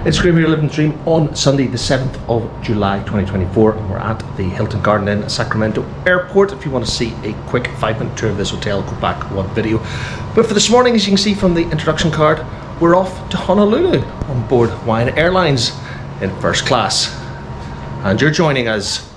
It's Graham here, Liv'n Dream, on Sunday the 7th of July 2024, and we're at the Hilton Garden Inn at Sacramento Airport. If you want to see a quick 5-minute tour of this hotel, go back one video. But for this morning, as you can see from the introduction card, we're off to Honolulu on board Hawaiian Airlines in first class. And you're joining us.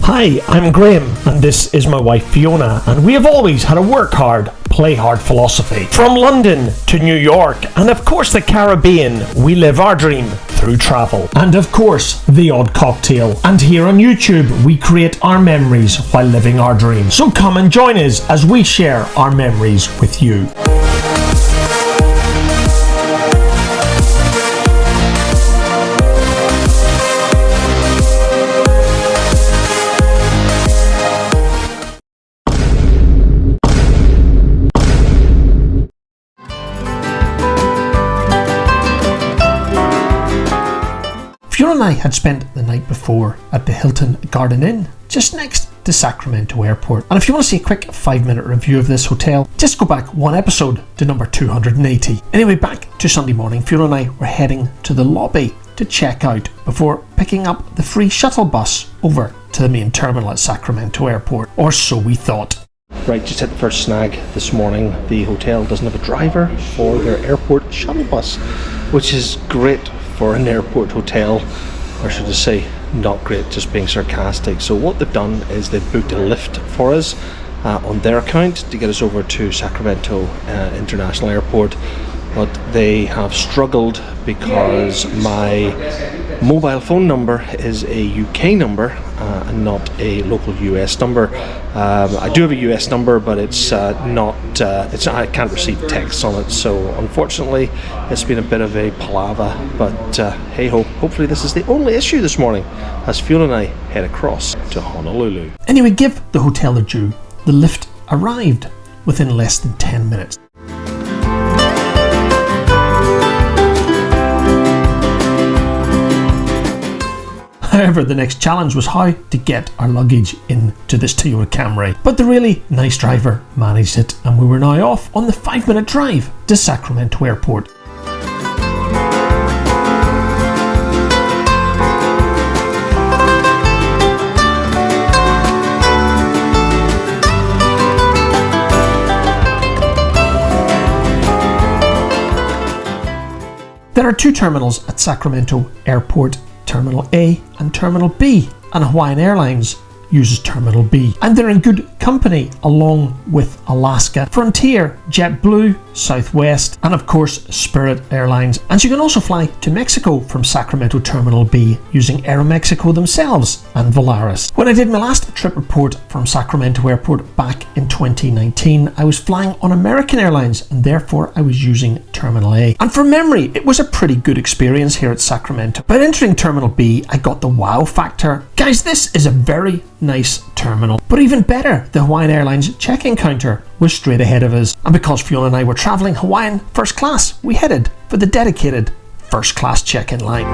Hi, I'm Graham, and this is my wife Fiona, and we have always had a work hard, play hard philosophy. From London to New York, and of course the Caribbean, we live our dream through travel. And of course, the odd cocktail. And here on YouTube, we create our memories while living our dream. So come and join us as we share our memories with you. Fiona and I had spent the night before at the Hilton Garden Inn, just next to Sacramento Airport. And if you want to see a quick 5-minute review of this hotel, just go back one episode to number 280. Anyway, back to Sunday morning, Fiona and I were heading to the lobby to check out before picking up the free shuttle bus over to the main terminal at Sacramento Airport, or so we thought. Right, just hit the first snag this morning. The hotel doesn't have a driver for their airport shuttle bus, which is great for an airport hotel, or should I say not great, just being sarcastic. So what they've done is they've booked a lift for us on their account to get us over to Sacramento International Airport, but they have struggled because my mobile phone number is a UK number and not a local US number. I do have a US number, but it's not. I can't receive texts on it. So unfortunately, it's been a bit of a palaver. But hey ho! Hopefully this is the only issue this morning, as Fiona and I head across to Honolulu. Anyway, give the hotel their due. The lift arrived within less than 10 minutes. However, the next challenge was how to get our luggage into this Toyota Camry. But the really nice driver managed it, and we were now off on the 5-minute drive to Sacramento Airport. There are two terminals at Sacramento Airport, Terminal A and Terminal B, and Hawaiian Airlines uses Terminal B. And they're in good company along with Alaska, Frontier, JetBlue, Southwest, and of course Spirit Airlines. And you can also fly to Mexico from Sacramento Terminal B using Aeromexico themselves and Volaris. When I did my last trip report from Sacramento Airport back in 2019, I was flying on American Airlines, and therefore I was using Terminal A. And from memory, it was a pretty good experience here at Sacramento. But entering Terminal B, I got the wow factor. Guys, this is a very nice terminal. But even better, the Hawaiian Airlines check-in counter was straight ahead of us. And because Fiona and I were travelling Hawaiian first class, we headed for the dedicated first class check-in line.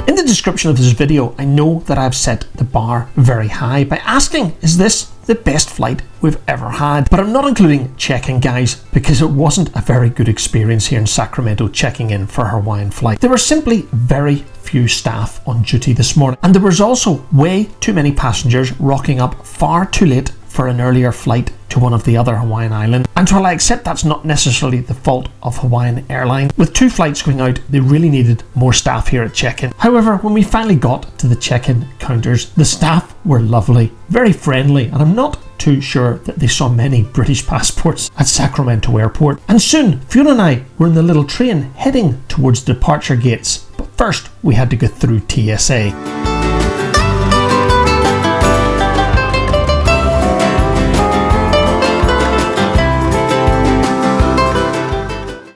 In the description of this video, I know that I've set the bar very high by asking, is this the best flight we've ever had? But I'm not including check-in, guys, because it wasn't a very good experience here in Sacramento checking in for a Hawaiian flight. There were simply very few staff on duty this morning, and there was also way too many passengers rocking up far too late for an earlier flight to one of the other Hawaiian islands. And while I accept that's not necessarily the fault of Hawaiian Airlines, with 2 flights going out, they really needed more staff here at check-in. However, when we finally got to the check-in counters, the staff were lovely, very friendly, and I'm not too sure that they saw many British passports at Sacramento Airport. And soon, Fiona and I were in the little train heading towards the departure gates. But first, we had to go through TSA.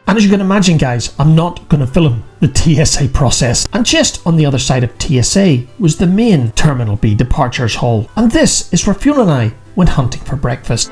And as you can imagine, guys, I'm not going to film the TSA process. And just on the other side of TSA was the main Terminal B departures hall. And this is where Fiona and I went hunting for breakfast.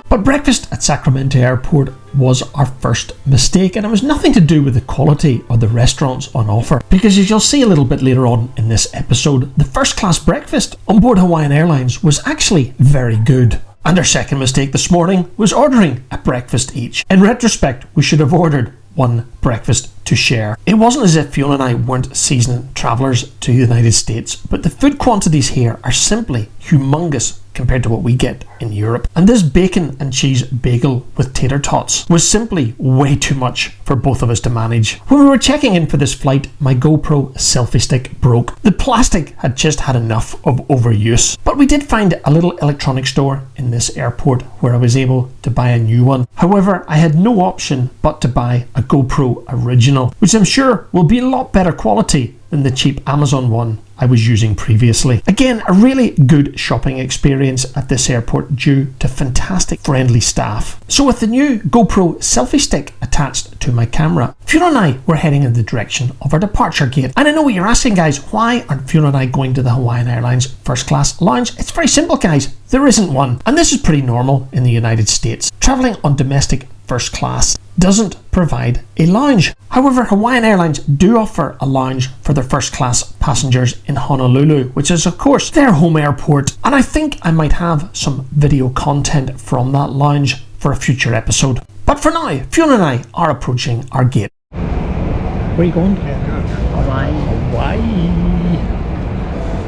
But breakfast at Sacramento Airport was our first mistake, and it was nothing to do with the quality of the restaurants on offer, because as you'll see a little bit later on in this episode, the first class breakfast on board Hawaiian Airlines was actually very good. And our second mistake this morning was ordering a breakfast each. In retrospect, we should have ordered one breakfast to share. It wasn't as if Fiona and I weren't seasoned travellers to the United States, but the food quantities here are simply humongous compared to what we get in Europe. And this bacon and cheese bagel with tater tots was simply way too much for both of us to manage. When we were checking in for this flight, my GoPro selfie stick broke. The plastic had just had enough of overuse. But we did find a little electronics store in this airport where I was able to buy a new one. However, I had no option but to buy a GoPro original, which I'm sure will be a lot better quality than the cheap Amazon one I was using previously. Again, a really good shopping experience at this airport due to fantastic friendly staff. So with the new GoPro selfie stick attached to my camera, Fiona and I were heading in the direction of our departure gate. And I know what you're asking, guys, why aren't Fiona and I going to the Hawaiian Airlines first class lounge? It's very simple, guys. There isn't one. And this is pretty normal in the United States. Traveling on domestic first class doesn't provide a lounge. However, Hawaiian Airlines do offer a lounge for their first class passengers in Honolulu, which is of course their home airport, and I think I might have some video content from that lounge for a future episode. But for now, Fiona and I are approaching our gate. Where are you going? Hawaii. Hawaii.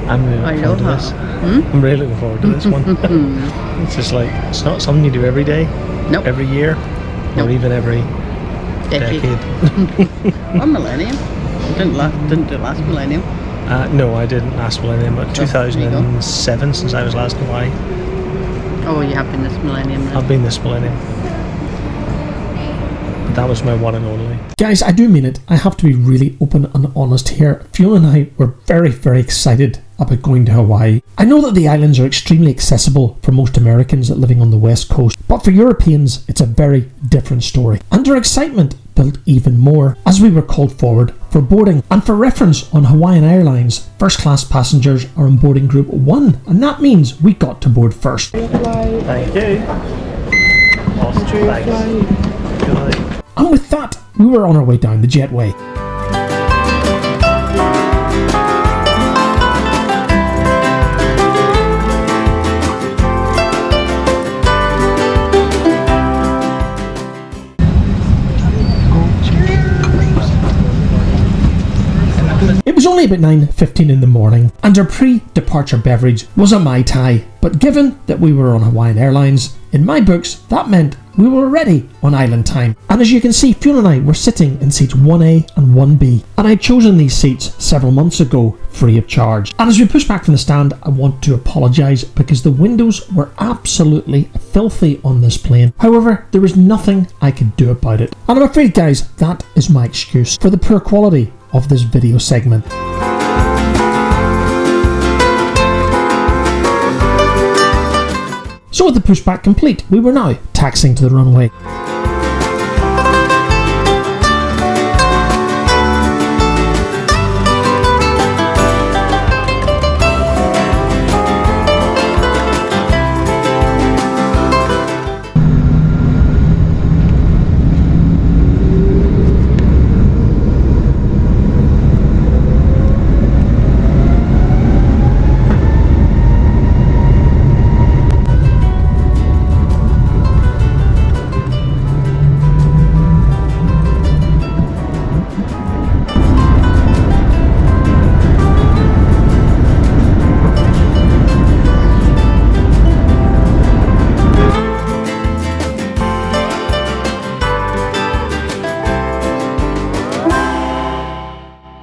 I'm really looking forward to this. I'm really looking forward to this one. It's just like, it's not something you do every day, Nope. every year, Nope. or even every decade. Or millennium. Didn't do it last millennium. No, I didn't last millennium, but So, there you go. 2007 since I was last in Hawaii. Oh, you have been this millennium then. I've been this millennium. But that was my one and only. Guys, I do mean it. I have to be really open and honest here. Fiona and I were very, very excited about going to Hawaii. I know that the islands are extremely accessible for most Americans living on the west coast, but for Europeans, it's a very different story. And our excitement built even more as we were called forward for boarding. And for reference, on Hawaiian Airlines, first class passengers are on boarding group 1, and that means we got to board first. Thank you. Awesome. Thanks. Good night. And with that, we were on our way down the jetway. It was only about 9:15 in the morning, and our pre-departure beverage was a Mai Tai. But given that we were on Hawaiian Airlines, in my books, that meant we were already on island time. And as you can see, Fiona and I were sitting in seats 1A and 1B. And I'd chosen these seats several months ago, free of charge. And as we push back from the stand, I want to apologise because the windows were absolutely filthy on this plane. However, there was nothing I could do about it. And I'm afraid, guys, that is my excuse for the poor quality of this video segment. So with the pushback complete, we were now taxiing to the runway.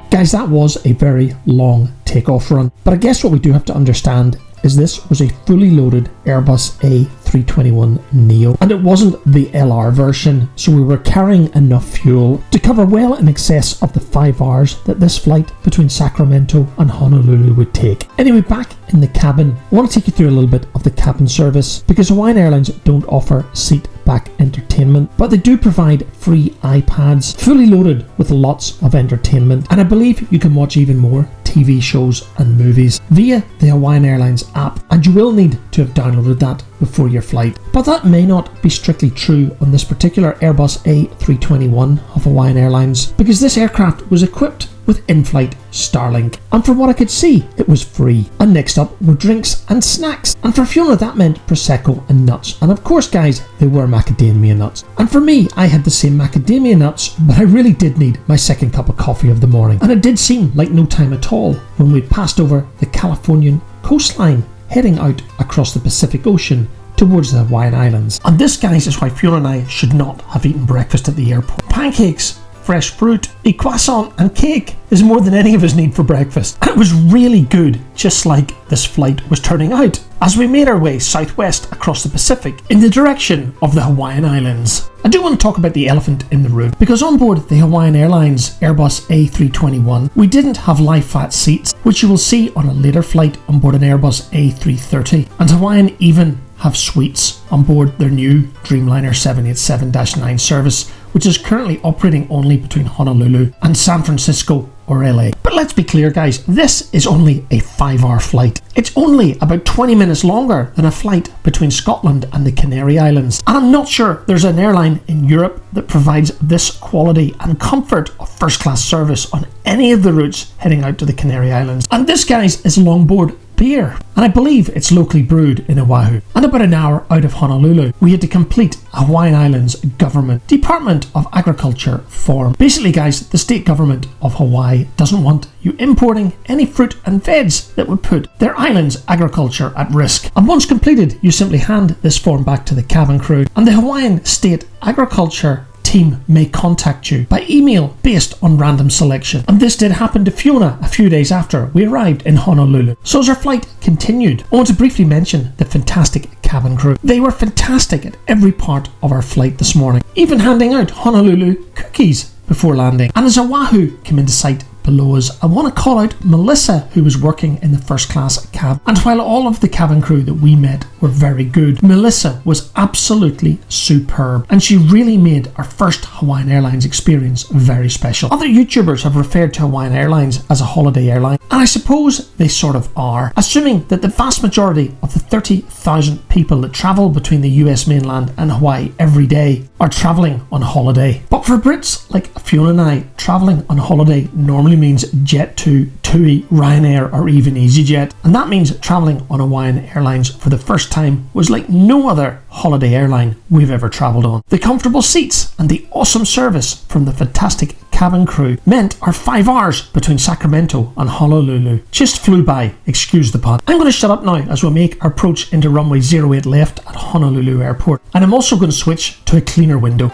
Guys, that was a very long takeoff run, but I guess what we do have to understand is this was a fully loaded Airbus A321-neo, and it wasn't the LR version, so we were carrying enough fuel to cover well in excess of the 5 hours that this flight between Sacramento and Honolulu would take. Anyway, back in the cabin, I want to take you through a little bit of the cabin service, because Hawaiian Airlines don't offer seat back entertainment, but they do provide free iPads, fully loaded with lots of entertainment, and I believe you can watch even more TV shows and movies via the Hawaiian Airlines app, and you will need to have downloaded that before your flight. But that may not be strictly true on this particular Airbus A321 of Hawaiian Airlines, because this aircraft was equipped with in-flight Starlink, and from what I could see, it was free. And next up were drinks and snacks, and for Fiona that meant Prosecco and nuts, and of course guys, they were macadamia nuts. And for me, I had the same macadamia nuts, but I really did need my second cup of coffee of the morning, and it did seem like no time at all when we passed over the Californian coastline, heading out across the Pacific Ocean towards the Hawaiian Islands. And this, guys, is why Fiona and I should not have eaten breakfast at the airport. Pancakes, fresh fruit, a croissant and cake is more than any of us need for breakfast. And it was really good, just like this flight was turning out, as we made our way southwest across the Pacific in the direction of the Hawaiian Islands. I do want to talk about the elephant in the room, because on board the Hawaiian Airlines Airbus A321, we didn't have live fat seats, which you will see on a later flight on board an Airbus A330. And Hawaiian even have suites on board their new Dreamliner 787-9 service, which is currently operating only between Honolulu and San Francisco or LA. But let's be clear, guys, this is only a 5-hour flight. It's only about 20 minutes longer than a flight between Scotland and the Canary Islands. And I'm not sure there's an airline in Europe that provides this quality and comfort of first-class service on any of the routes heading out to the Canary Islands. And this, guys, is longboard beer, and I believe it's locally brewed in Oahu. And about an hour out of Honolulu, we had to complete a Hawaiian Islands Government Department of Agriculture form. Basically, guys, the state government of Hawaii doesn't want you importing any fruit and veg that would put their island's agriculture at risk. And once completed, you simply hand this form back to the cabin crew, and the Hawaiian State Agriculture team may contact you by email based on random selection. And this did happen to Fiona a few days after we arrived in Honolulu. So as our flight continued, I want to briefly mention the fantastic cabin crew. They were fantastic at every part of our flight this morning, even handing out Honolulu cookies before landing. And as Oahu came into sight below us, I want to call out Melissa, who was working in the first class cab. And while all of the cabin crew that we met were very good, Melissa was absolutely superb, and she really made our first Hawaiian Airlines experience very special. Other YouTubers have referred to Hawaiian Airlines as a holiday airline, and I suppose they sort of are, assuming that the vast majority of the 30,000 people that travel between the US mainland and Hawaii every day are travelling on holiday. But for Brits like Fiona and I, travelling on holiday normally means Jet2, TUI, Ryanair or even EasyJet, and that means travelling on Hawaiian Airlines for the first time was like no other holiday airline we've ever travelled on. The comfortable seats and the awesome service from the fantastic cabin crew meant our 5 hours between Sacramento and Honolulu just flew by, excuse the pun. I'm going to shut up now as we make our approach into runway 08 left at Honolulu Airport, and I'm also going to switch to a cleaner window.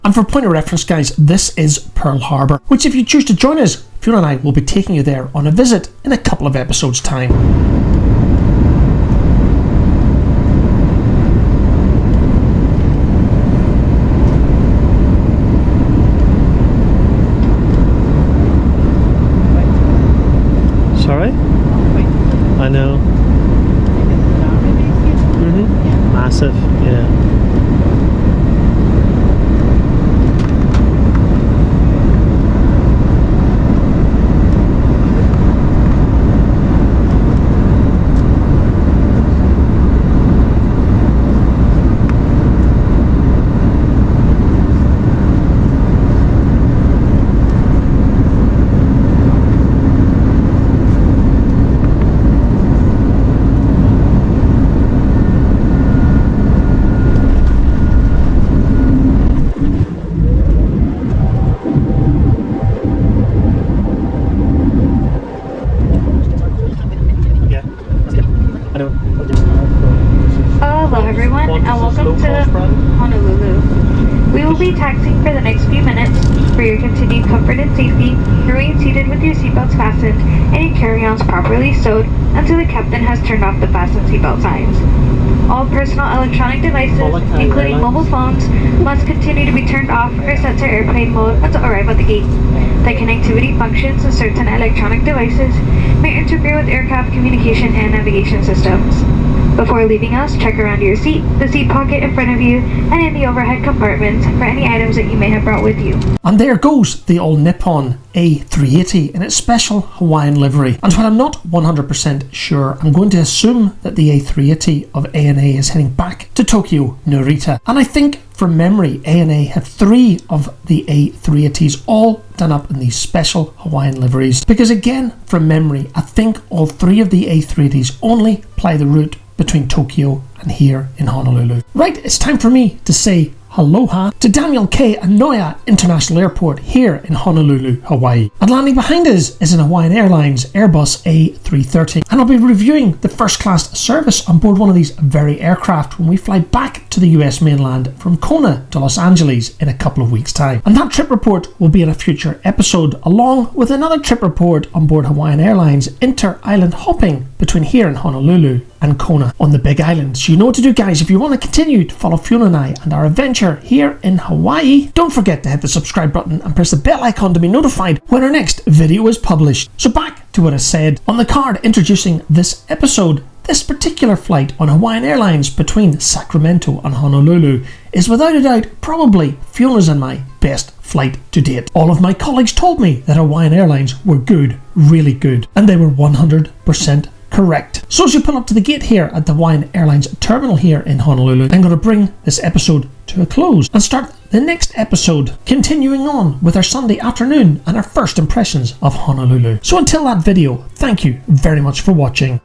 And for point of reference, guys, this is Pearl Harbor, which if you choose to join us, Fiona and I will be taking you there on a visit in a couple of episodes' time. Sorry? I know. Massive, yeah. Hello everyone, and welcome to Honolulu. We will be taxiing for the next few minutes. For your continued comfort and safety, remain seated with your seatbelts fastened and your carry-ons properly stowed until the captain has turned off the fasten seatbelt signs. All personal electronic devices, including mobile phones, must continue to be turned off or set to airplane mode until arrival at the gate. The connectivity functions of certain electronic devices may interfere with aircraft communication and navigation systems. Before leaving us, check around your seat, the seat pocket in front of you, and in the overhead compartments for any items that you may have brought with you. And there goes the old Nippon A380 in its special Hawaiian livery. And while I'm not 100% sure, I'm going to assume that the A380 of ANA is heading back to Tokyo Narita. And I think from memory, ANA have 3 of the A380s all done up in these special Hawaiian liveries. Because again, from memory, I think all 3 of the A380s only ply the route between Tokyo and here in Honolulu. Right, it's time for me to say aloha to Daniel K. Anoya International Airport here in Honolulu, Hawaii. And landing behind us is an Hawaiian Airlines Airbus A330. And I'll be reviewing the first class service on board one of these very aircraft when we fly back to the US mainland from Kona to Los Angeles in a couple of weeks' time. And that trip report will be in a future episode, along with another trip report on board Hawaiian Airlines inter-island hopping between here in Honolulu and Kona on the Big Island. So you know what to do, guys. If you want to continue to follow Fiona and I and our adventure here in Hawaii, don't forget to hit the subscribe button and press the bell icon to be notified when our next video is published. So back to what I said. On the card introducing this episode, this particular flight on Hawaiian Airlines between Sacramento and Honolulu is without a doubt probably Fiona's and my best flight to date. All of my colleagues told me that Hawaiian Airlines were good, really good, and they were 100% correct. So as you pull up to the gate here at the Hawaiian Airlines terminal here in Honolulu, I'm going to bring this episode to a close and start the next episode, continuing on with our Sunday afternoon and our first impressions of Honolulu. So until that video, thank you very much for watching.